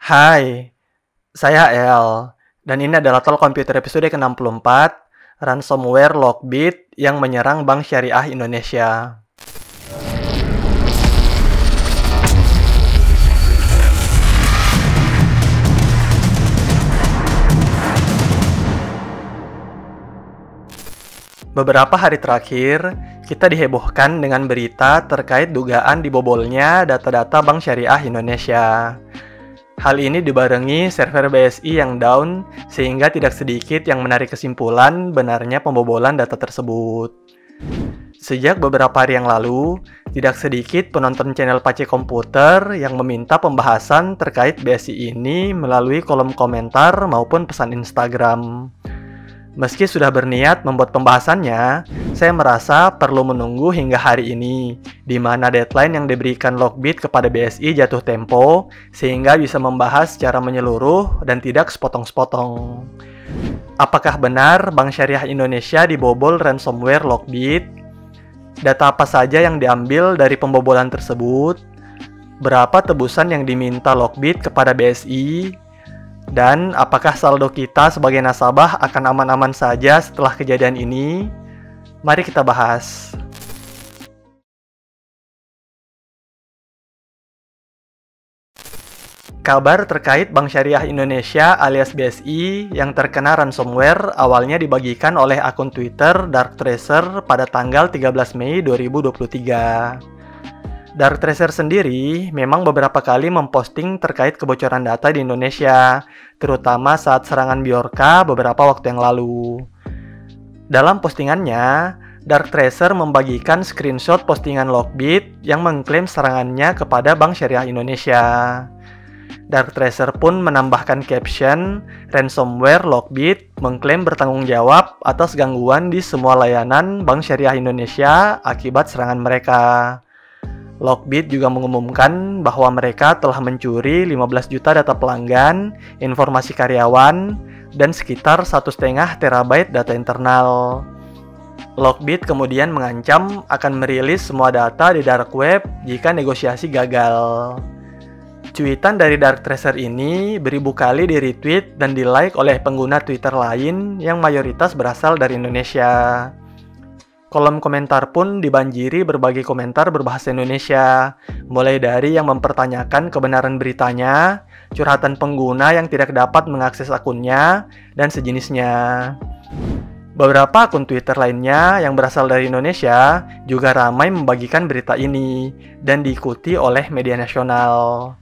Hai, saya El, dan ini adalah Talk Komputer episode ke-64, Ransomware Lockbit yang menyerang Bank Syariah Indonesia. Beberapa hari terakhir, kita dihebohkan dengan berita terkait dugaan dibobolnya data-data Bank Syariah Indonesia. Hal ini dibarengi server BSI yang down, sehingga tidak sedikit yang menarik kesimpulan benarnya pembobolan data tersebut. Sejak beberapa hari yang lalu, tidak sedikit penonton channel Pace Komputer yang meminta pembahasan terkait BSI ini melalui kolom komentar maupun pesan Instagram. Meski sudah berniat membuat pembahasannya, saya merasa perlu menunggu hingga hari ini, di mana deadline yang diberikan Lockbit kepada BSI jatuh tempo, sehingga bisa membahas secara menyeluruh dan tidak sepotong-sepotong. Apakah benar Bank Syariah Indonesia dibobol ransomware Lockbit? Data apa saja yang diambil dari pembobolan tersebut? Berapa tebusan yang diminta Lockbit kepada BSI? Dan apakah saldo kita sebagai nasabah akan aman-aman saja setelah kejadian ini? Mari kita bahas. Kabar terkait Bank Syariah Indonesia alias BSI yang terkena ransomware awalnya dibagikan oleh akun Twitter Dark Tracer pada tanggal 13 Mei 2023. Dark Tracer sendiri memang beberapa kali memposting terkait kebocoran data di Indonesia, terutama saat serangan Bjorka beberapa waktu yang lalu. Dalam postingannya, Dark Tracer membagikan screenshot postingan Lockbit yang mengklaim serangannya kepada Bank Syariah Indonesia. Dark Tracer pun menambahkan caption, ransomware Lockbit mengklaim bertanggung jawab atas gangguan di semua layanan Bank Syariah Indonesia akibat serangan mereka. Lockbit juga mengumumkan bahwa mereka telah mencuri 15 juta data pelanggan, informasi karyawan, dan sekitar 1,5 terabyte data internal. Lockbit kemudian mengancam akan merilis semua data di dark web jika negosiasi gagal. Cuitan dari Dark Tracer ini beribu kali di-retweet dan di-like oleh pengguna Twitter lain yang mayoritas berasal dari Indonesia. Kolom komentar pun dibanjiri berbagai komentar berbahasa Indonesia, mulai dari yang mempertanyakan kebenaran beritanya, curhatan pengguna yang tidak dapat mengakses akunnya, dan sejenisnya. Beberapa akun Twitter lainnya yang berasal dari Indonesia juga ramai membagikan berita ini, dan diikuti oleh media nasional.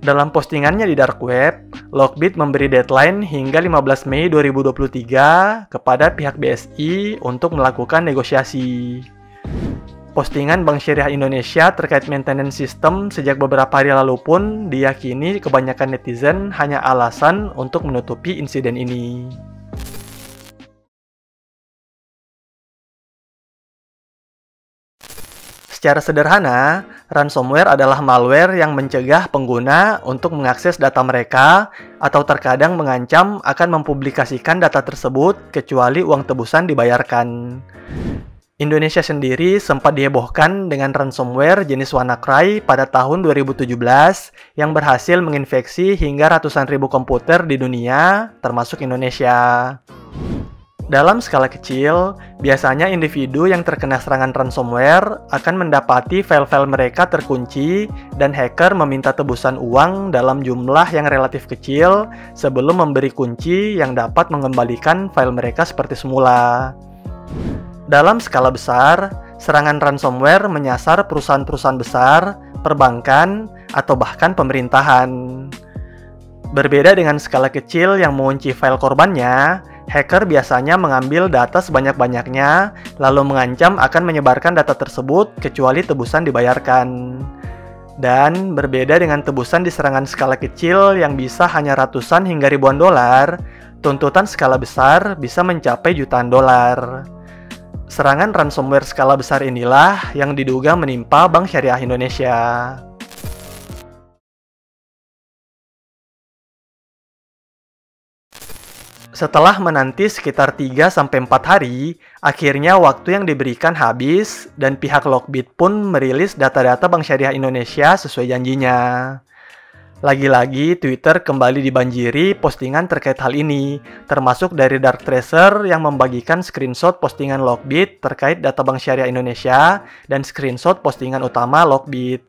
Dalam postingannya di dark web, Lockbit memberi deadline hingga 15 Mei 2023 kepada pihak BSI untuk melakukan negosiasi. Postingan Bank Syariah Indonesia terkait maintenance system sejak beberapa hari lalu pun diyakini kebanyakan netizen hanya alasan untuk menutupi insiden ini. Secara sederhana, ransomware adalah malware yang mencegah pengguna untuk mengakses data mereka atau terkadang mengancam akan mempublikasikan data tersebut kecuali uang tebusan dibayarkan. Indonesia sendiri sempat dihebohkan dengan ransomware jenis WannaCry pada tahun 2017 yang berhasil menginfeksi hingga ratusan ribu komputer di dunia, termasuk Indonesia. Dalam skala kecil, biasanya individu yang terkena serangan ransomware akan mendapati file-file mereka terkunci dan hacker meminta tebusan uang dalam jumlah yang relatif kecil sebelum memberi kunci yang dapat mengembalikan file mereka seperti semula. Dalam skala besar, serangan ransomware menyasar perusahaan-perusahaan besar, perbankan, atau bahkan pemerintahan. Berbeda dengan skala kecil yang mengunci file korbannya, hacker biasanya mengambil data sebanyak-banyaknya, lalu mengancam akan menyebarkan data tersebut kecuali tebusan dibayarkan. Dan berbeda dengan tebusan di serangan skala kecil yang bisa hanya ratusan hingga ribuan dolar, tuntutan skala besar bisa mencapai jutaan dolar. Serangan ransomware skala besar inilah yang diduga menimpa Bank Syariah Indonesia. Setelah menanti sekitar 3-4 hari, akhirnya waktu yang diberikan habis dan pihak Lockbit pun merilis data-data Bank Syariah Indonesia sesuai janjinya. Lagi-lagi, Twitter kembali dibanjiri postingan terkait hal ini, termasuk dari Darktracer yang membagikan screenshot postingan Lockbit terkait data Bank Syariah Indonesia dan screenshot postingan utama Lockbit.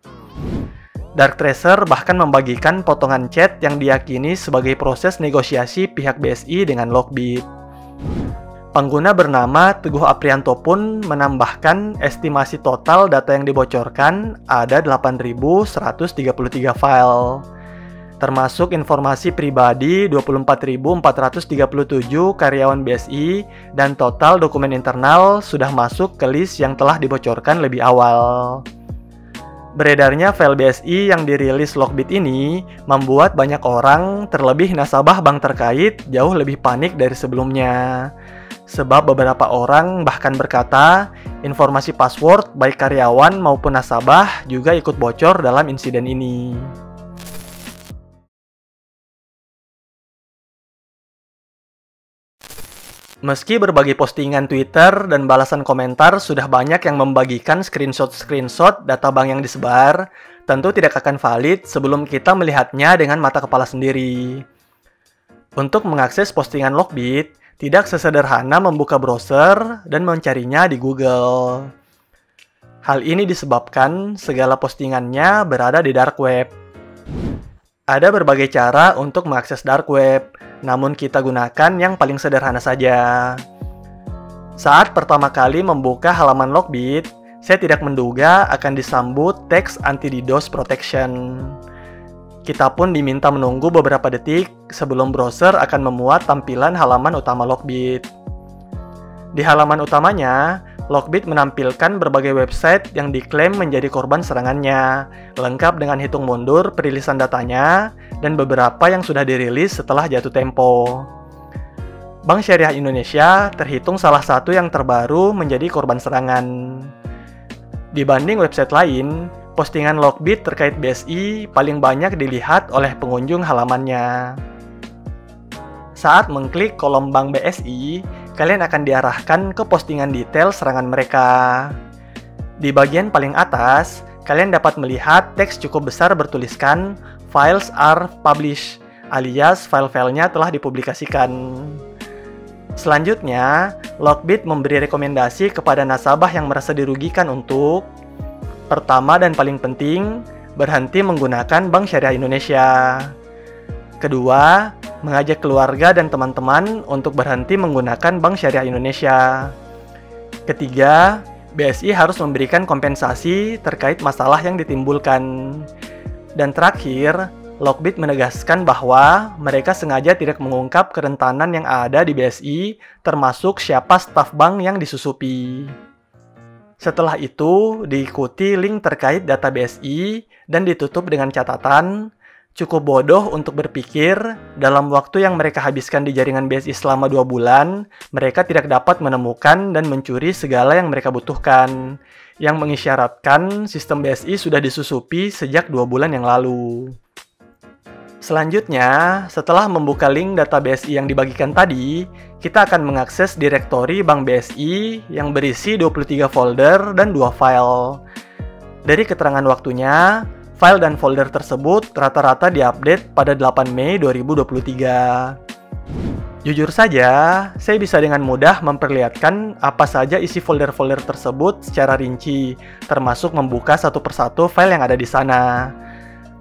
Darktracer bahkan membagikan potongan chat yang diyakini sebagai proses negosiasi pihak BSI dengan Lockbit. Pengguna bernama Teguh Aprianto pun menambahkan estimasi total data yang dibocorkan ada 8.133 file, termasuk informasi pribadi 24.437 karyawan BSI dan total dokumen internal sudah masuk ke list yang telah dibocorkan lebih awal. Beredarnya file BSI yang dirilis Lockbit ini membuat banyak orang, terlebih nasabah bank terkait, jauh lebih panik dari sebelumnya. Sebab beberapa orang bahkan berkata, informasi password baik karyawan maupun nasabah juga ikut bocor dalam insiden ini. Meski berbagai postingan Twitter dan balasan komentar sudah banyak yang membagikan screenshot data bank yang disebar, tentu tidak akan valid sebelum kita melihatnya dengan mata kepala sendiri. Untuk mengakses postingan Lockbit, tidak sesederhana membuka browser dan mencarinya di Google. Hal ini disebabkan segala postingannya berada di dark web. Ada berbagai cara untuk mengakses dark web, namun kita gunakan yang paling sederhana saja. Saat pertama kali membuka halaman Lockbit, saya tidak menduga akan disambut teks anti-DDoS protection. Kita pun diminta menunggu beberapa detik sebelum browser akan memuat tampilan halaman utama Lockbit. Di halaman utamanya, Lockbit menampilkan berbagai website yang diklaim menjadi korban serangannya, lengkap dengan hitung mundur perilisan datanya, dan beberapa yang sudah dirilis setelah jatuh tempo. Bank Syariah Indonesia terhitung salah satu yang terbaru menjadi korban serangan. Dibanding website lain, postingan Lockbit terkait BSI paling banyak dilihat oleh pengunjung halamannya. Saat mengklik kolom Bank BSI, kalian akan diarahkan ke postingan detail serangan mereka. Di bagian paling atas, kalian dapat melihat teks cukup besar bertuliskan "Files are published", alias file-filenya telah dipublikasikan. Selanjutnya, Lockbit memberi rekomendasi kepada nasabah yang merasa dirugikan untuk: pertama dan paling penting, berhenti menggunakan Bank Syariah Indonesia. Kedua, mengajak keluarga dan teman-teman untuk berhenti menggunakan Bank Syariah Indonesia. Ketiga, BSI harus memberikan kompensasi terkait masalah yang ditimbulkan. Dan terakhir, Lockbit menegaskan bahwa mereka sengaja tidak mengungkap kerentanan yang ada di BSI, termasuk siapa staf bank yang disusupi. Setelah itu, diikuti link terkait data BSI dan ditutup dengan catatan, cukup bodoh untuk berpikir dalam waktu yang mereka habiskan di jaringan BSI selama 2 bulan, mereka tidak dapat menemukan dan mencuri segala yang mereka butuhkan, yang mengisyaratkan sistem BSI sudah disusupi sejak 2 bulan yang lalu. Selanjutnya, setelah membuka link data BSI yang dibagikan tadi, kita akan mengakses direktori Bank BSI yang berisi 23 folder dan 2 file. Dari keterangan waktunya, file dan folder tersebut rata-rata diupdate pada 8 Mei 2023. Jujur saja, saya bisa dengan mudah memperlihatkan apa saja isi folder-folder tersebut secara rinci, termasuk membuka satu persatu file yang ada di sana.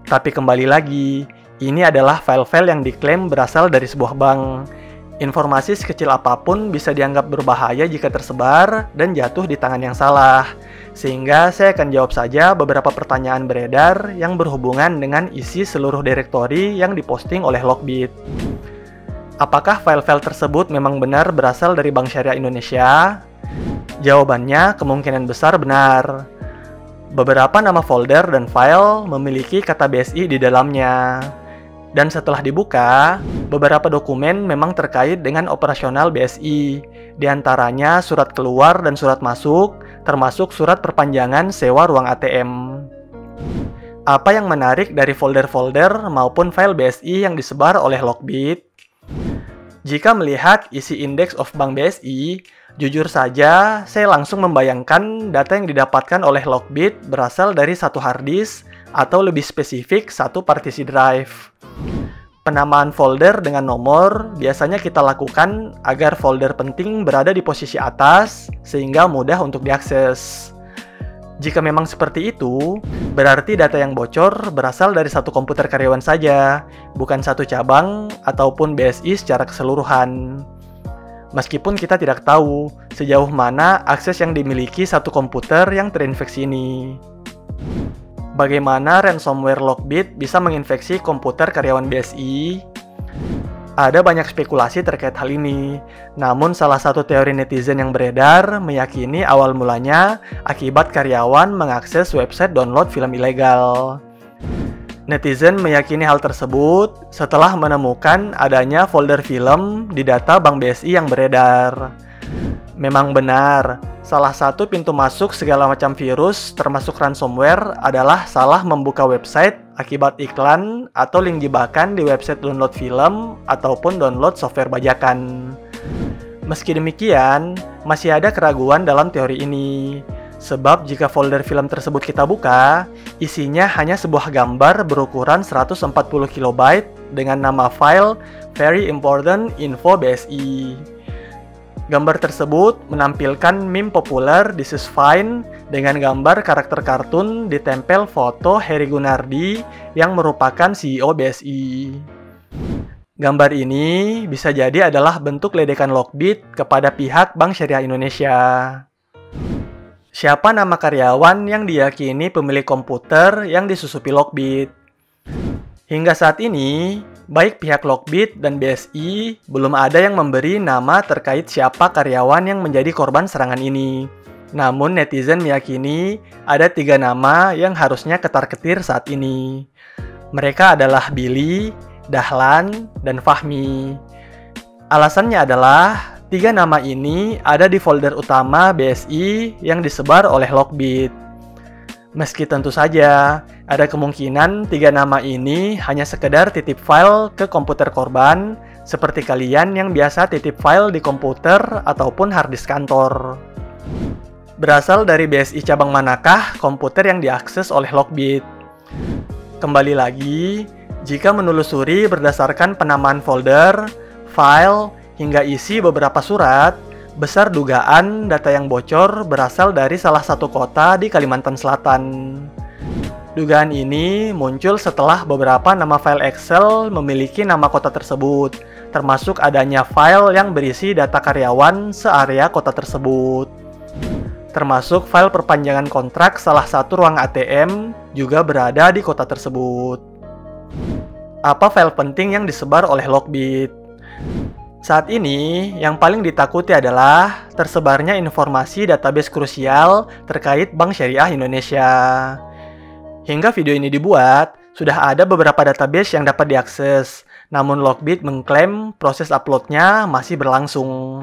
Tapi kembali lagi, ini adalah file-file yang diklaim berasal dari sebuah bank. Informasi sekecil apapun bisa dianggap berbahaya jika tersebar dan jatuh di tangan yang salah. Sehingga saya akan jawab saja beberapa pertanyaan beredar yang berhubungan dengan isi seluruh direktori yang diposting oleh Lockbit. Apakah file-file tersebut memang benar berasal dari Bank Syariah Indonesia? Jawabannya kemungkinan besar benar. Beberapa nama folder dan file memiliki kata BSI di dalamnya. Dan setelah dibuka, beberapa dokumen memang terkait dengan operasional BSI, diantaranya surat keluar dan surat masuk, termasuk surat perpanjangan sewa ruang ATM. Apa yang menarik dari folder-folder maupun file BSI yang disebar oleh Lockbit? Jika melihat isi Index of Bank BSI, jujur saja saya langsung membayangkan data yang didapatkan oleh Lockbit berasal dari satu harddisk atau lebih spesifik satu partisi drive. Penamaan folder dengan nomor biasanya kita lakukan agar folder penting berada di posisi atas sehingga mudah untuk diakses. Jika memang seperti itu, berarti data yang bocor berasal dari satu komputer karyawan saja, bukan satu cabang ataupun BSI secara keseluruhan. Meskipun kita tidak tahu sejauh mana akses yang dimiliki satu komputer yang terinfeksi ini. Bagaimana ransomware Lockbit bisa menginfeksi komputer karyawan BSI? Ada banyak spekulasi terkait hal ini, namun salah satu teori netizen yang beredar meyakini awal mulanya akibat karyawan mengakses website download film ilegal. Netizen meyakini hal tersebut setelah menemukan adanya folder film di data Bank BSI yang beredar. Memang benar, salah satu pintu masuk segala macam virus termasuk ransomware adalah salah membuka website akibat iklan atau link jebakan di website download film ataupun download software bajakan. Meski demikian, masih ada keraguan dalam teori ini. Sebab jika folder film tersebut kita buka, isinya hanya sebuah gambar berukuran 140 KB dengan nama file Very Important Info BSI. Gambar tersebut menampilkan meme populer This is Fine dengan gambar karakter kartun ditempel foto Heri Gunardi yang merupakan CEO BSI. Gambar ini bisa jadi adalah bentuk ledekan Lockbit kepada pihak Bank Syariah Indonesia. Siapa nama karyawan yang diyakini pemilik komputer yang disusupi Lockbit? Hingga saat ini, baik pihak Lockbit dan BSI belum ada yang memberi nama terkait siapa karyawan yang menjadi korban serangan ini. Namun netizen meyakini ada 3 nama yang harusnya ketar-ketir saat ini. Mereka adalah Billy, Dahlan, dan Fahmi. Alasannya adalah 3 nama ini ada di folder utama BSI yang disebar oleh Lockbit. Meski tentu saja ada kemungkinan 3 nama ini hanya sekedar titip file ke komputer korban, seperti kalian yang biasa titip file di komputer ataupun harddisk kantor. Berasal dari BSI cabang manakah komputer yang diakses oleh Lockbit? Kembali lagi, jika menelusuri berdasarkan penamaan folder, file, hingga isi beberapa surat, besar dugaan data yang bocor berasal dari salah satu kota di Kalimantan Selatan. Dugaan ini muncul setelah beberapa nama file Excel memiliki nama kota tersebut, termasuk adanya file yang berisi data karyawan searea kota tersebut. Termasuk file perpanjangan kontrak salah satu ruang ATM juga berada di kota tersebut. Apa file penting yang disebar oleh Lockbit? Saat ini, yang paling ditakuti adalah tersebarnya informasi database krusial terkait Bank Syariah Indonesia. Hingga video ini dibuat, sudah ada beberapa database yang dapat diakses, namun Lockbit mengklaim proses uploadnya masih berlangsung.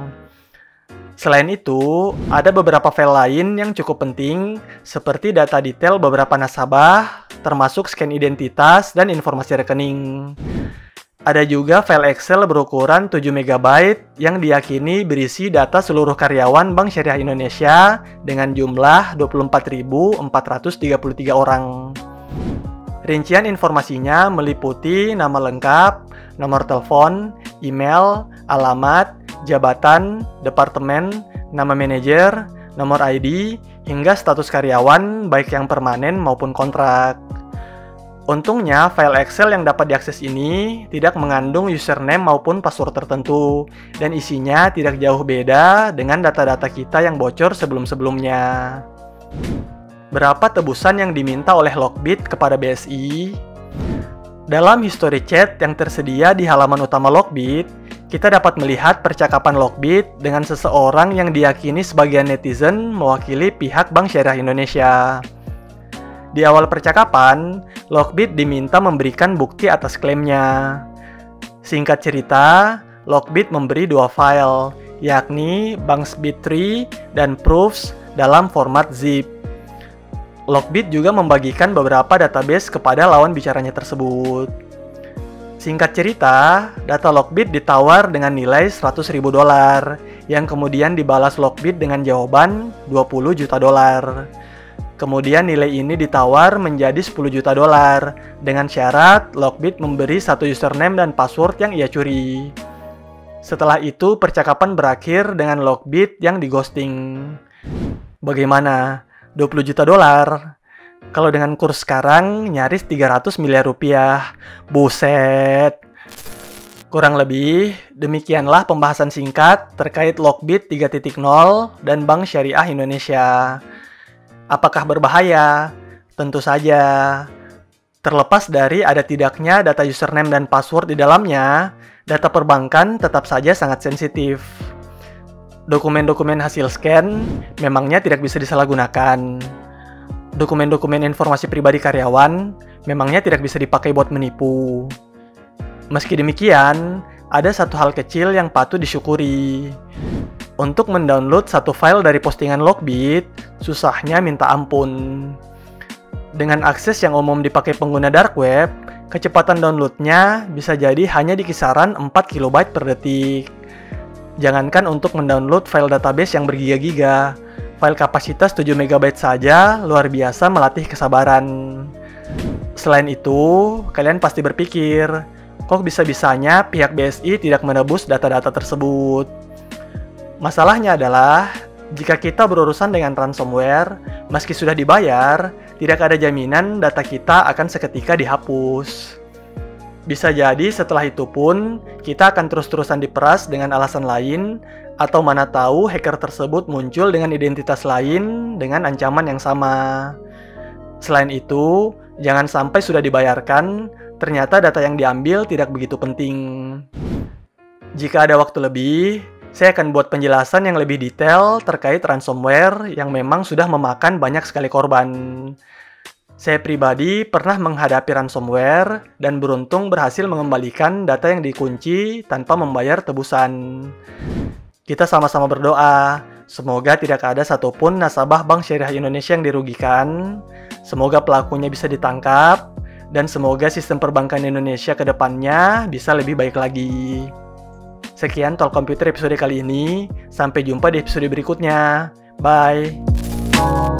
Selain itu, ada beberapa file lain yang cukup penting, seperti data detail beberapa nasabah, termasuk scan identitas dan informasi rekening. Ada juga file Excel berukuran 7 MB yang diyakini berisi data seluruh karyawan Bank Syariah Indonesia dengan jumlah 24.433 orang. Rincian informasinya meliputi nama lengkap, nomor telepon, email, alamat, jabatan, departemen, nama manajer, nomor ID, hingga status karyawan baik yang permanen maupun kontrak. Untungnya, file Excel yang dapat diakses ini tidak mengandung username maupun password tertentu, dan isinya tidak jauh beda dengan data-data kita yang bocor sebelum-sebelumnya. Berapa tebusan yang diminta oleh Lockbit kepada BSI? Dalam history chat yang tersedia di halaman utama Lockbit, kita dapat melihat percakapan Lockbit dengan seseorang yang diyakini sebagian netizen mewakili pihak Bank Syariah Indonesia. Di awal percakapan, Lockbit diminta memberikan bukti atas klaimnya. Singkat cerita, Lockbit memberi 2 file, yakni Banksbit3 dan Proofs dalam format zip. Lockbit juga membagikan beberapa database kepada lawan bicaranya tersebut. Singkat cerita, data Lockbit ditawar dengan nilai $100.000, yang kemudian dibalas Lockbit dengan jawaban $20 juta. Kemudian nilai ini ditawar menjadi 10 juta dolar dengan syarat Lockbit memberi satu username dan password yang ia curi. Setelah itu percakapan berakhir dengan Lockbit yang dighosting. Bagaimana? 20 juta dolar? Kalau dengan kurs sekarang nyaris 300 miliar rupiah. Buset. Kurang lebih, demikianlah pembahasan singkat terkait Lockbit 3.0 dan Bank Syariah Indonesia. Apakah berbahaya? Tentu saja. Terlepas dari ada tidaknya data username dan password di dalamnya, data perbankan tetap saja sangat sensitif. Dokumen-dokumen hasil scan memangnya tidak bisa disalahgunakan. Dokumen-dokumen informasi pribadi karyawan memangnya tidak bisa dipakai buat menipu. Meski demikian, ada satu hal kecil yang patut disyukuri. Untuk mendownload satu file dari postingan Lockbit, susahnya minta ampun. Dengan akses yang umum dipakai pengguna dark web, kecepatan downloadnya bisa jadi hanya di kisaran 4 KB per detik. Jangankan untuk mendownload file database yang bergiga-giga, file kapasitas 7 MB saja luar biasa melatih kesabaran. Selain itu, kalian pasti berpikir, kok bisa-bisanya pihak BSI tidak menebus data-data tersebut? Masalahnya adalah, jika kita berurusan dengan ransomware, meski sudah dibayar, tidak ada jaminan data kita akan seketika dihapus. Bisa jadi setelah itu pun, kita akan terus-terusan diperas dengan alasan lain, atau mana tahu hacker tersebut muncul dengan identitas lain dengan ancaman yang sama. Selain itu, jangan sampai sudah dibayarkan, ternyata data yang diambil tidak begitu penting. Jika ada waktu lebih, saya akan buat penjelasan yang lebih detail terkait ransomware yang memang sudah memakan banyak sekali korban. Saya pribadi pernah menghadapi ransomware dan beruntung berhasil mengembalikan data yang dikunci tanpa membayar tebusan. Kita sama-sama berdoa, semoga tidak ada satupun nasabah Bank Syariah Indonesia yang dirugikan, semoga pelakunya bisa ditangkap, dan semoga sistem perbankan Indonesia ke depannya bisa lebih baik lagi. Sekian Talk Computer episode kali ini, sampai jumpa di episode berikutnya. Bye!